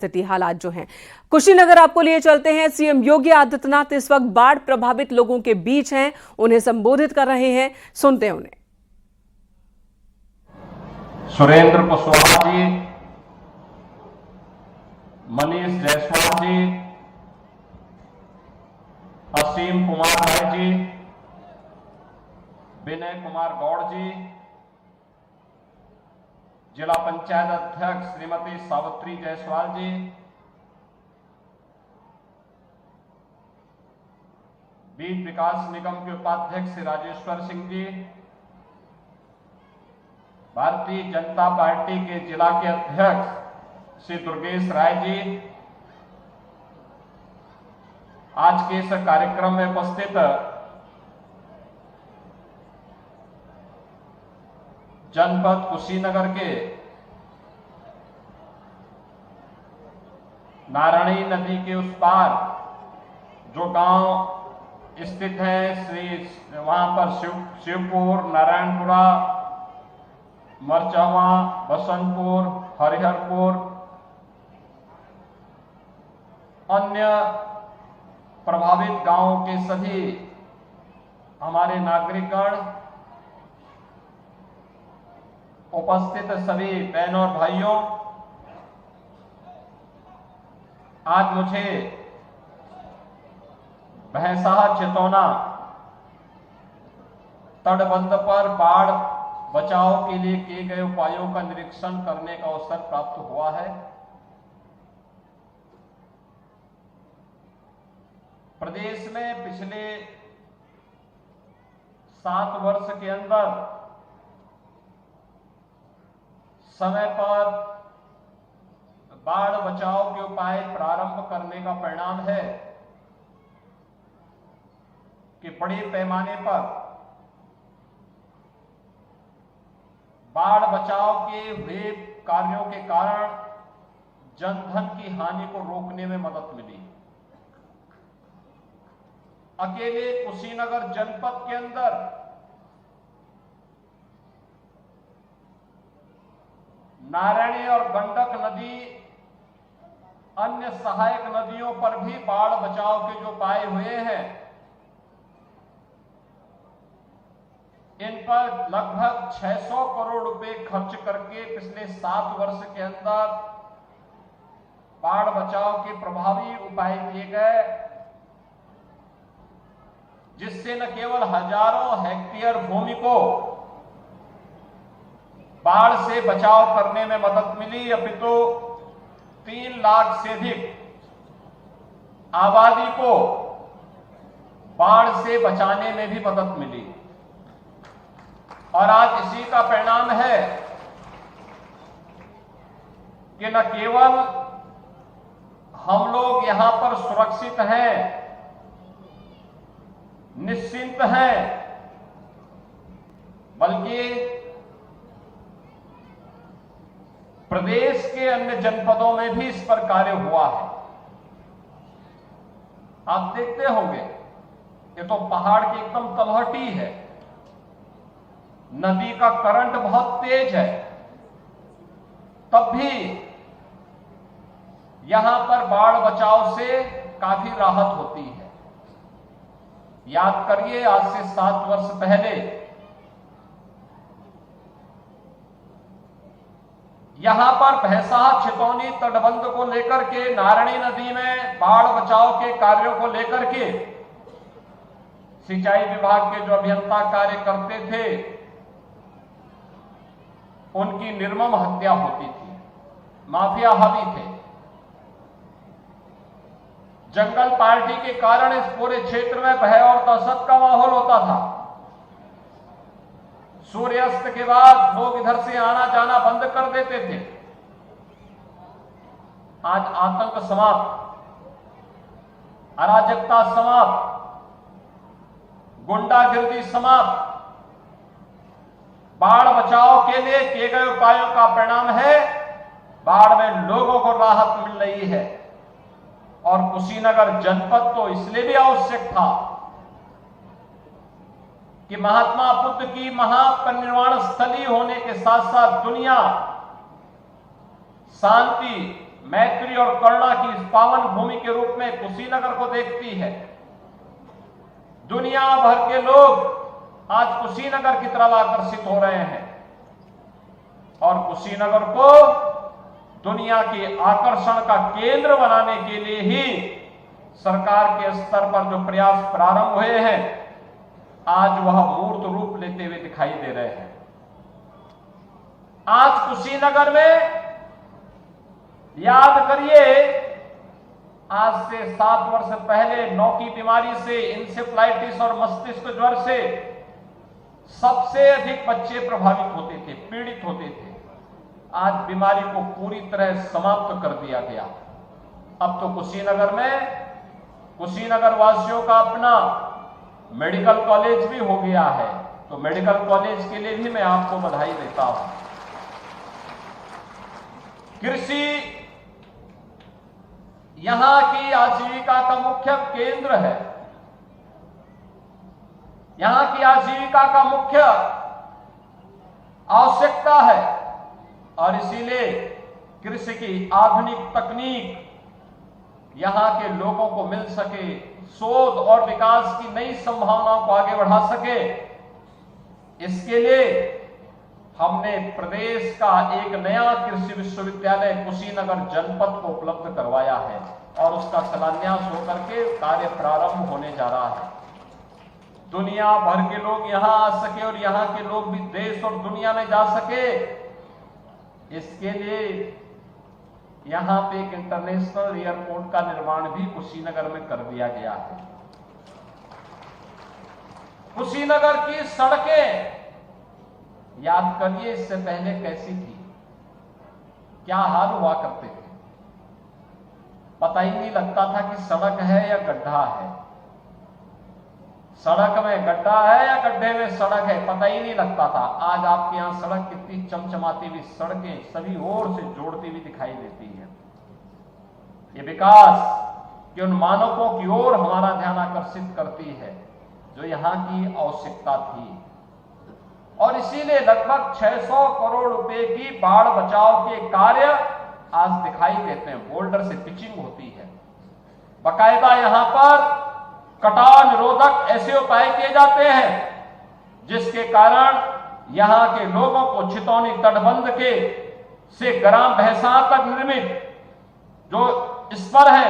स्थिति हालात जो हैं। कुशीनगर आपको लिए चलते हैं। सीएम योगी आदित्यनाथ इस वक्त बाढ़ प्रभावित लोगों के बीच हैं, उन्हें संबोधित कर रहे हैं। सुनते हैं उन्हें। सुरेंद्र कुशवाहा जी, मनीष जायसवाल जी, असीम कुमार राय जी, विनय कुमार गौड़ जी, जिला पंचायत अध्यक्ष श्रीमती सावित्री जायसवाल जी, बीज विकास निगम के उपाध्यक्ष श्री राजेश्वर सिंह जी, भारतीय जनता पार्टी के जिला के अध्यक्ष श्री दुर्गेश राय जी, आज के इस कार्यक्रम में उपस्थित जनपद कुशीनगर के नारायणी नदी के उस पार जो गांव स्थित है, वहां पर शिवपुर, नारायणपुरा, मरचावा, बसंतपुर, हरिहरपुर, अन्य प्रभावित गांवों के सभी हमारे नागरिकगण, उपस्थित सभी बहनों और भाइयों, आज मुझे भैंसाहा चितौना तटबंध पर बाढ़ बचाव के लिए किए गए उपायों का निरीक्षण करने का अवसर प्राप्त हुआ है। प्रदेश में पिछले 7 वर्ष के अंदर समय पर बाढ़ बचाव के उपाय प्रारंभ करने का परिणाम है कि बड़े पैमाने पर बाढ़ बचाव के हुए कार्यों के कारण जनधन की हानि को रोकने में मदद मिली। अकेले कुशीनगर जनपद के अंदर नारायणी और गंडक नदी, अन्य सहायक नदियों पर भी बाढ़ बचाव के जो उपाय हुए हैं, इन पर लगभग 600 करोड़ रुपए खर्च करके पिछले 7 वर्ष के अंदर बाढ़ बचाव के प्रभावी उपाय किए गए, जिससे न केवल हजारों हेक्टेयर भूमि को बाढ़ से बचाव करने में मदद मिली, अपितु 3 लाख से अधिक आबादी को बाढ़ से बचाने में भी मदद मिली। और आज इसी का परिणाम है कि न केवल हम लोग यहां पर सुरक्षित हैं, निश्चिंत हैं, बल्कि प्रदेश के अन्य जनपदों में भी इस पर कार्य हुआ है। आप देखते होंगे, ये तो पहाड़ की एकदम तलहटी है, नदी का करंट बहुत तेज है, तब भी यहां पर बाढ़ बचाव से काफी राहत होती है। याद करिए, आज से 7 वर्ष पहले यहां पर भैंसाहा छितौनी तटबंध को लेकर के, नारायणी नदी में बाढ़ बचाव के कार्यों को लेकर के सिंचाई विभाग के जो अभियंता कार्य करते थे, उनकी निर्मम हत्या होती थी, माफिया हावी थे। जंगल पार्टी के कारण इस पूरे क्षेत्र में भय और दहशत का माहौल होता था। सूर्यास्त के बाद लोग इधर से आना जाना बंद कर देते थे। आज आतंक समाप्त, अराजकता समाप्त, गुंडागिर्दी समाप्त, बाढ़ बचाव के लिए किए गए उपायों का परिणाम है बाढ़ में लोगों को राहत मिल रही है। और कुशीनगर जनपद तो इसलिए भी आवश्यक था कि महात्मा बुद्ध की महापरिनिर्वाण स्थली होने के साथ साथ दुनिया शांति, मैत्री और करुणा की इस पावन भूमि के रूप में कुशीनगर को देखती है। दुनिया भर के लोग आज कुशीनगर की तरफ आकर्षित हो रहे हैं और कुशीनगर को दुनिया के आकर्षण का केंद्र बनाने के लिए ही सरकार के स्तर पर जो प्रयास प्रारंभ हुए हैं, आज वह मूर्त रूप लेते हुए दिखाई दे रहे हैं। आज कुशीनगर में याद करिए, आज से 7 वर्ष पहले नौ की बीमारी से, इंसेफ्लाइटिस और मस्तिष्क ज्वर से सबसे अधिक बच्चे प्रभावित होते थे, पीड़ित होते थे। आज बीमारी को पूरी तरह समाप्त कर दिया गया। अब तो कुशीनगर में कुशीनगर वासियों का अपना मेडिकल कॉलेज भी हो गया है। तो मेडिकल कॉलेज के लिए भी मैं आपको बधाई देता हूं। कृषि यहां की आजीविका का मुख्य केंद्र है, यहां की आजीविका का मुख्य आवश्यकता है और इसीलिए कृषि की आधुनिक तकनीक यहां के लोगों को मिल सके, शोध और विकास की नई संभावनाओं को आगे बढ़ा सके, इसके लिए हमने प्रदेश का एक नया कृषि विश्वविद्यालय कुशीनगर जनपद को उपलब्ध करवाया है और उसका शिलान्यास होकर के कार्य प्रारंभ होने जा रहा है। दुनिया भर के लोग यहां आ सके और यहां के लोग भी देश और दुनिया में जा सके, इसके लिए यहां पे एक इंटरनेशनल एयरपोर्ट का निर्माण भी कुशीनगर में कर दिया गया है। कुशीनगर की सड़कें याद करिए, इससे पहले कैसी थी, क्या हाल हुआ करते थे। पता ही नहीं लगता था कि सड़क है या गड्ढा है, सड़क में गड्ढा है या गड्ढे में सड़क है, पता ही नहीं लगता था। आज आपके यहां सड़क कितनी चमचमाती हुई सड़कें सभी ओर से जोड़ती हुई दिखाई देती है। ये विकास के उन मानकों की ओर हमारा ध्यान आकर्षित करती है जो यहां की आवश्यकता थी और इसीलिए लगभग 600 करोड़ रुपए की बाढ़ बचाव के कार्य आज दिखाई देते हैं। बोल्डर से पिचिंग होती है, बाकायदा यहां पर कटाव निरोधक ऐसे उपाय किए जाते हैं जिसके कारण यहां के लोगों को छितौनी तटबंध के से ग्राम भैंसा तक निर्मित जो स्पर है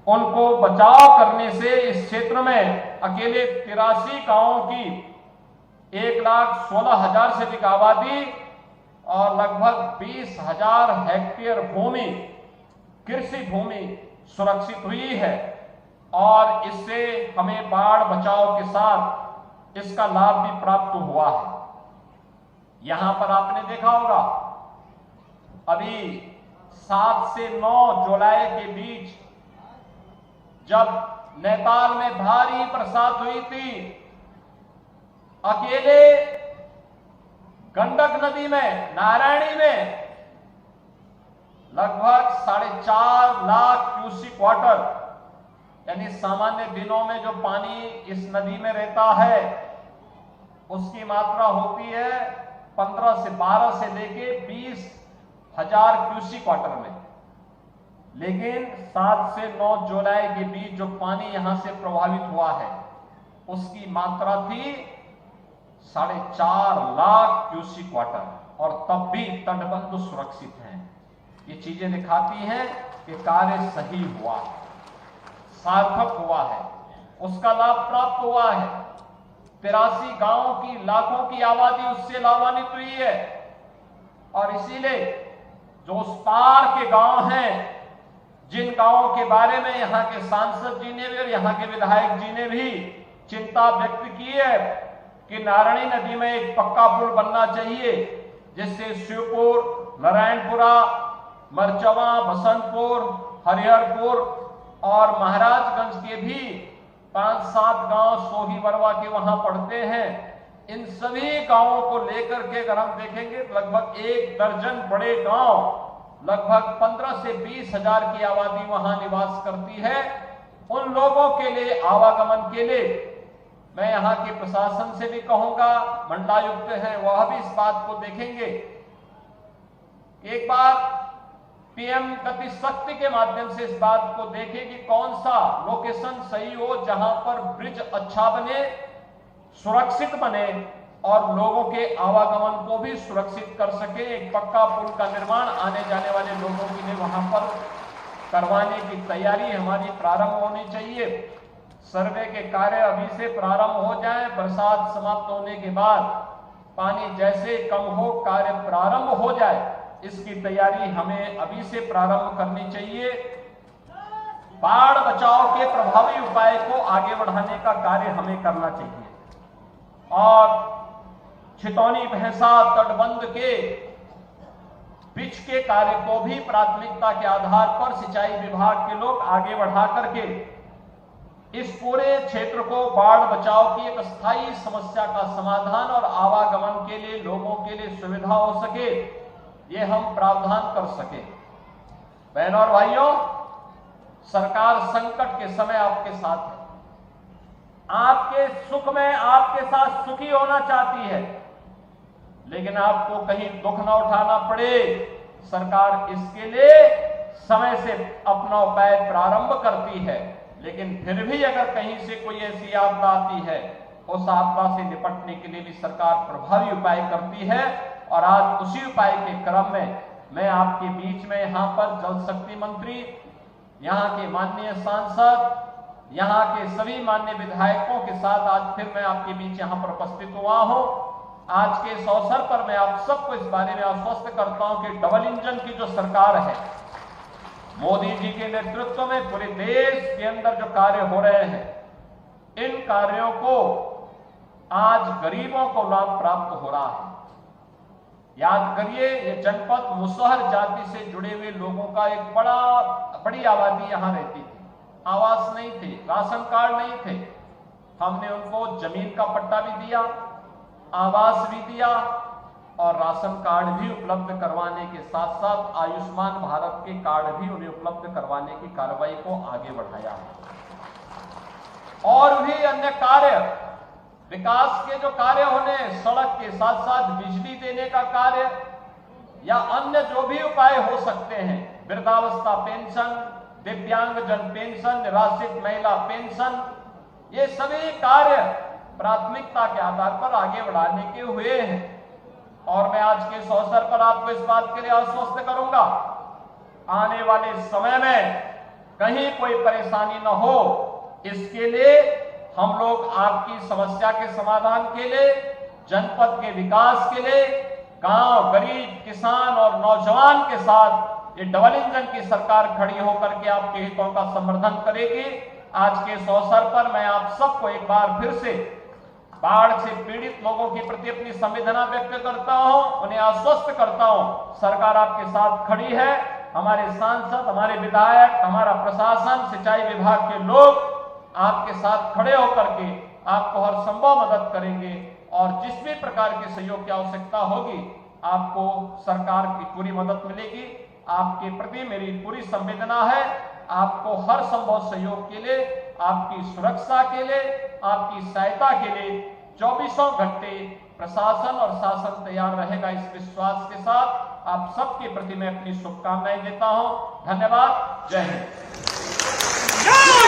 उनको बचाव करने से इस क्षेत्र में अकेले 83 गांवों की 1,16,000 से अधिक आबादी और लगभग 20,000 हेक्टेयर भूमि, कृषि भूमि सुरक्षित हुई है और इससे हमें बाढ़ बचाव के साथ इसका लाभ भी प्राप्त हुआ है। यहां पर आपने देखा होगा अभी 7 से 9 जुलाई के बीच जब नेपाल में भारी बरसात हुई थी, अकेले गंडक नदी में, नारायणी में लगभग 4.5 लाख क्यूसिक वाटर, यानी सामान्य दिनों में जो पानी इस नदी में रहता है उसकी मात्रा होती है 15 से 12 से लेके 20,000 क्यूसिक वाटर में। लेकिन 7 से 9 जुलाई के बीच जो पानी यहां से प्रभावित हुआ है उसकी मात्रा थी 4.5 लाख क्यूसिक वाटर और तब भी तटबंध सुरक्षित हैं। ये चीजें दिखाती हैं कि कार्य सही हुआ है, सार्थक हुआ है, उसका लाभ प्राप्त हुआ है। 83 गांवों की लाखों की आबादी उससे लाभान्वित हुई है और इसीलिए जो उस पार के गांव हैं, जिन गांवों के बारे में यहां के सांसद जी ने भी और यहां के विधायक जी ने भी चिंता व्यक्त की है कि नारायणी नदी में एक पक्का पुल बनना चाहिए जिससे शिवपुर, नारायणपुरा, मरचवा, बसंतपुर, हरिहरपुर और महाराजगंज के भी 5-7 गांव सोही बरवा के वहां पड़ते हैं। इन सभी गांवों को लेकर के अगर हम देखेंगे लगभग 1 दर्जन बड़े गांव, लगभग 15 से 20,000 की आबादी वहां निवास करती है। उन लोगों के लिए आवागमन के लिए मैं यहां के प्रशासन से भी कहूंगा, मंडलायुक्त हैं वह भी इस बात को देखेंगे। एक बार पीएम गति शक्ति के माध्यम से इस बात को देखें कि कौन सा लोकेशन सही हो जहां पर ब्रिज अच्छा बने, सुरक्षित बने और लोगों के आवागमन को भी सुरक्षित कर सके। एक पक्का पुल का निर्माण आने जाने वाले लोगों के लिए वहां पर करवाने की तैयारी हमारी प्रारंभ होनी चाहिए। सर्वे के कार्य अभी से प्रारंभ हो जाए, बरसात समाप्त होने के बाद पानी जैसे कम हो कार्य प्रारंभ हो जाए, इसकी तैयारी हमें अभी से प्रारंभ करनी चाहिए। बाढ़ बचाव के प्रभावी उपाय को आगे बढ़ाने का कार्य हमें करना चाहिए और छितौनी भैंसा तटबंध के पिच के कार्य को भी प्राथमिकता के आधार पर सिंचाई विभाग के लोग आगे बढ़ा करके इस पूरे क्षेत्र को बाढ़ बचाव की एक स्थायी समस्या का समाधान और आवागमन के लिए लोगों के लिए सुविधा हो सके, ये हम प्रावधान कर सके। बहनों और भाइयों, सरकार संकट के समय आपके साथ है, आपके सुख में आपके साथ सुखी होना चाहती है, लेकिन आपको कहीं दुख न उठाना पड़े, सरकार इसके लिए समय से अपना उपाय प्रारंभ करती है। लेकिन फिर भी अगर कहीं से कोई ऐसी आपदा आती है, उस आपदा से निपटने के लिए भी सरकार प्रभावी उपाय करती है। और आज उसी उपाय के क्रम में मैं आपके बीच में यहां पर जल शक्ति मंत्री, यहां के माननीय सांसद, यहां के सभी माननीय विधायकों के साथ आज फिर मैं आपके बीच यहां पर उपस्थित हुआ हूं। आज के इस अवसर पर मैं आप सबको इस बारे में आश्वस्त करता हूं कि डबल इंजन की जो सरकार है, मोदी जी के नेतृत्व में पूरे देश के अंदर जो कार्य हो रहे हैं, इन कार्यों को आज गरीबों को लाभ प्राप्त हो रहा है। याद करिए, ये जनपद मुसहर जाति से जुड़े हुए लोगों का एक बड़ी आबादी यहां रहती थी, आवास नहीं थे, राशन कार्ड नहीं थे। हमने उनको जमीन का पट्टा भी दिया, आवास भी दिया और राशन कार्ड भी उपलब्ध करवाने के साथ साथ आयुष्मान भारत के कार्ड भी उन्हें उपलब्ध करवाने की कार्रवाई को आगे बढ़ाया है। और भी अन्य कार्य, विकास के जो कार्य होने, सड़क के साथ साथ बिजली देने का कार्य या अन्य जो भी उपाय हो सकते हैं, वृद्धावस्था पेंशन, दिव्यांगजन पेंशन, निराश्रित महिला पेंशन, ये सभी कार्य प्राथमिकता के आधार पर आगे बढ़ाने के हुए हैं। और मैं आज के इस अवसर पर आपको इस बात के लिए आश्वस्त करूंगा, आने वाले समय में कहीं कोई परेशानी न हो, इसके लिए हम लोग आपकी समस्या के समाधान के लिए, जनपद के विकास के लिए, गांव, गरीब, किसान और नौजवान के साथ ये डबल इंजन की सरकार खड़ी होकर के आपके हितों का समर्थन करेगी। आज के इस अवसर पर मैं आप सबको एक बार फिर से बाढ़ से पीड़ित लोगों के प्रति अपनी संवेदना व्यक्त करता हूं, उन्हें आश्वस्त करता हूं, सरकार आपके साथ खड़ी है। हमारे सांसद, हमारे विधायक, हमारा प्रशासन, सिंचाई विभाग के लोग आपके साथ खड़े होकर के आपको हर संभव मदद करेंगे और जिस भी प्रकार के सहयोग की आवश्यकता होगी आपको सरकार की पूरी मदद मिलेगी। आपके प्रति मेरी पूरी संवेदना है। आपको हर संभव सहयोग के लिए, आपकी सुरक्षा के लिए, आपकी सहायता के लिए 24 घंटे प्रशासन और शासन तैयार रहेगा। इस विश्वास के साथ आप सबके प्रति मैं अपनी शुभकामनाएं देता हूं। धन्यवाद। जय हिंद।